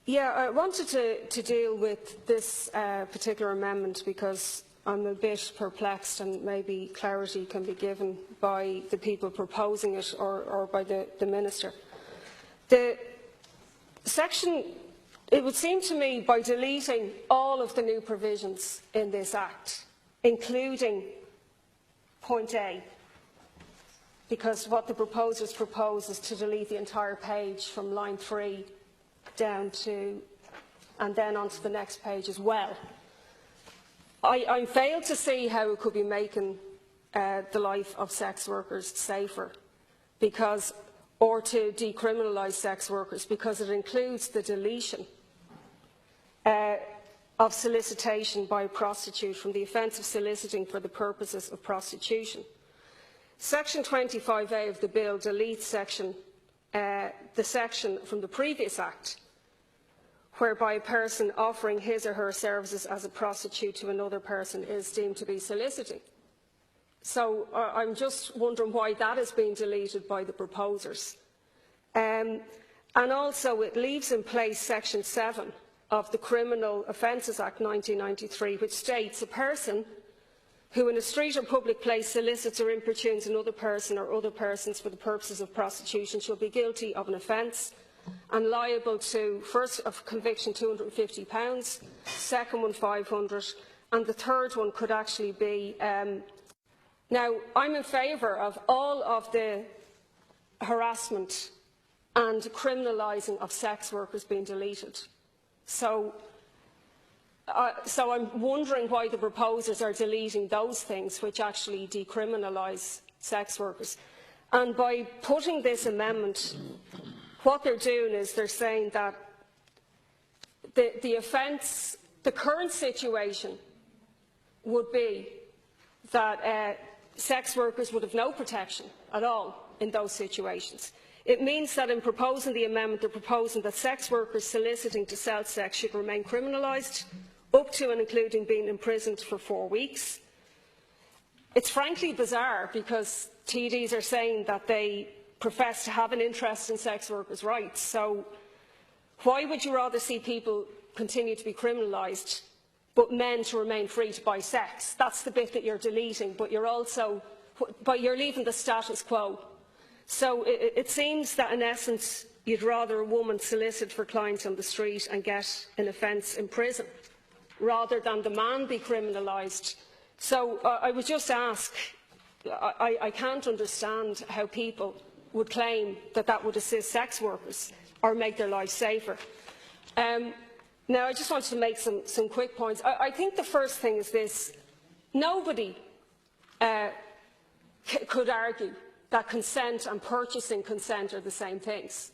Yeah, I wanted to deal with this particular amendment because I'm a bit perplexed, and maybe clarity can be given by the people proposing it or by the Minister. The section, it would seem to me, by deleting all of the new provisions in this Act, including point A, because what the proposers propose is to delete the entire page from line 3 down to, and then onto the next page as well. I fail to see how it could be making the life of sex workers safer, or to decriminalise sex workers, because it includes the deletion of solicitation by a prostitute from the offence of soliciting for the purposes of prostitution. Section 25A of the bill deletes the section from the previous Act whereby a person offering his or her services as a prostitute to another person is deemed to be soliciting. So I'm just wondering why that is being deleted by the proposers. And also it leaves in place Section 7 of the Criminal Offences Act 1993, which states a person who in a street or public place solicits or importunes another person or other persons for the purposes of prostitution shall be guilty of an offence and liable to, first of conviction, £250, second one £500, and the third one could actually be... Now, I'm in favour of all of the harassment and criminalising of sex workers being deleted. So I'm wondering why the proposers are deleting those things which actually decriminalise sex workers. And by putting this amendment, what they're doing is they're saying that the offence, the current situation would be that sex workers would have no protection at all in those situations. It means that in proposing the amendment, they're proposing that sex workers soliciting to sell sex should remain criminalised, up to and including being imprisoned for 4 weeks. It's frankly bizarre because TDs are saying that they profess to have an interest in sex workers' rights. So why would you rather see people continue to be criminalised but men to remain free to buy sex? That's the bit that you're deleting, but you're leaving the status quo. So it seems that in essence you'd rather a woman solicit for clients on the street and get an offence in prison rather than the man be criminalised. So I would just ask, I can't understand how people would claim that that would assist sex workers or make their lives safer. Now, I just wanted to make some quick points. I think the first thing is this. Nobody could argue that consent and purchasing consent are the same things.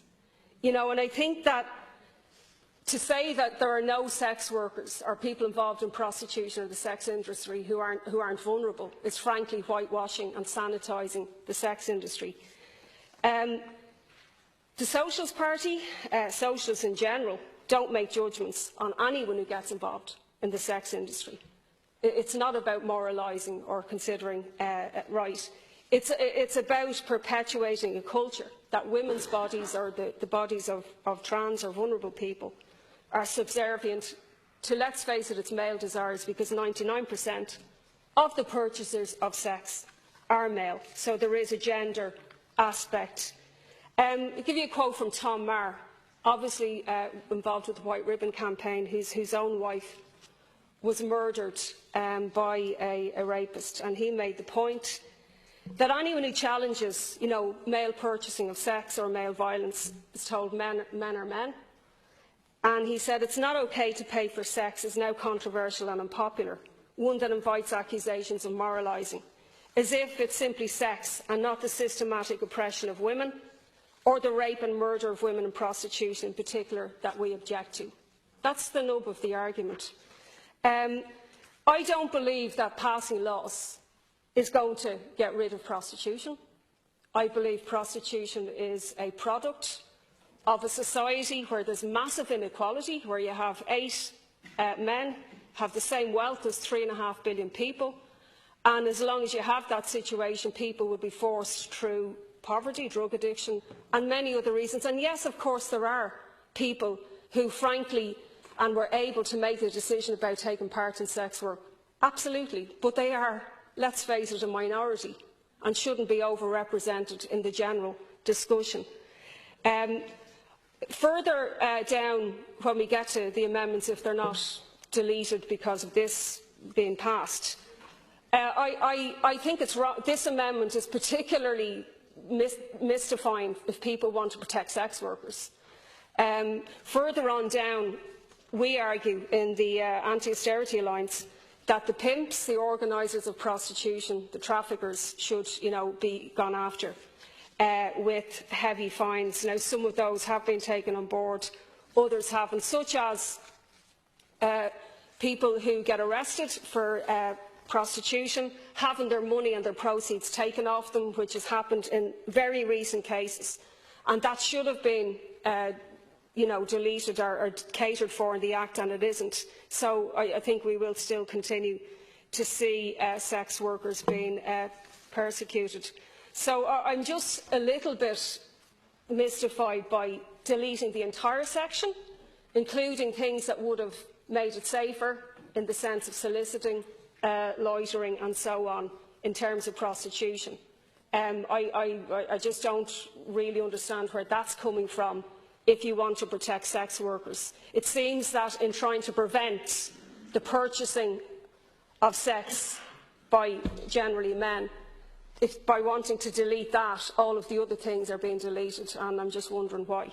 You know, and I think that to say that there are no sex workers or people involved in prostitution or the sex industry who aren't vulnerable is frankly whitewashing and sanitising the sex industry. The Socialist Party, socialists in general, don't make judgments on anyone who gets involved in the sex industry. It's not about moralising or considering right. It's about perpetuating a culture that women's bodies or the bodies of trans or vulnerable people are subservient to, let's face it, its male desires, because 99% of the purchasers of sex are male. So there is a gender aspect. I'll give you a quote from Tom Marr, obviously involved with the White Ribbon campaign, whose own wife was murdered by a rapist, and he made the point that anyone who challenges, male purchasing of sex or male violence is told men are men. And he said it's not okay to pay for sex is now controversial and unpopular, one that invites accusations of moralising, as if it's simply sex and not the systematic oppression of women or the rape and murder of women in prostitution in particular that we object to. That's the nub of the argument. I don't believe that passing laws is going to get rid of prostitution. I believe prostitution is a product of a society where there's massive inequality, where you have 8 men have the same wealth as 3.5 billion people, and as long as you have that situation, people will be forced through poverty, drug addiction and many other reasons. And yes, of course, there are people who frankly and were able to make the decision about taking part in sex work? Absolutely, but they are, let's face it, a minority and shouldn't be overrepresented in the general discussion. Further down, when we get to the amendments, if they're not deleted because of this being passed, I think it's wrong. This amendment is particularly mystifying if people want to protect sex workers. Further on down, we argue in the Anti-Austerity Alliance that the pimps, the organisers of prostitution, the traffickers should, be gone after with heavy fines. Now, some of those have been taken on board, others haven't, such as people who get arrested for prostitution, having their money and their proceeds taken off them, which has happened in very recent cases, and that should have been deleted or catered for in the Act, and it isn't. So I think we will still continue to see sex workers being persecuted. So I'm just a little bit mystified by deleting the entire section, including things that would have made it safer in the sense of soliciting, loitering and so on in terms of prostitution. I just don't really understand where that's coming from if you want to protect sex workers. It seems that in trying to prevent the purchasing of sex by generally men, by wanting to delete that, all of the other things are being deleted, and I'm just wondering why.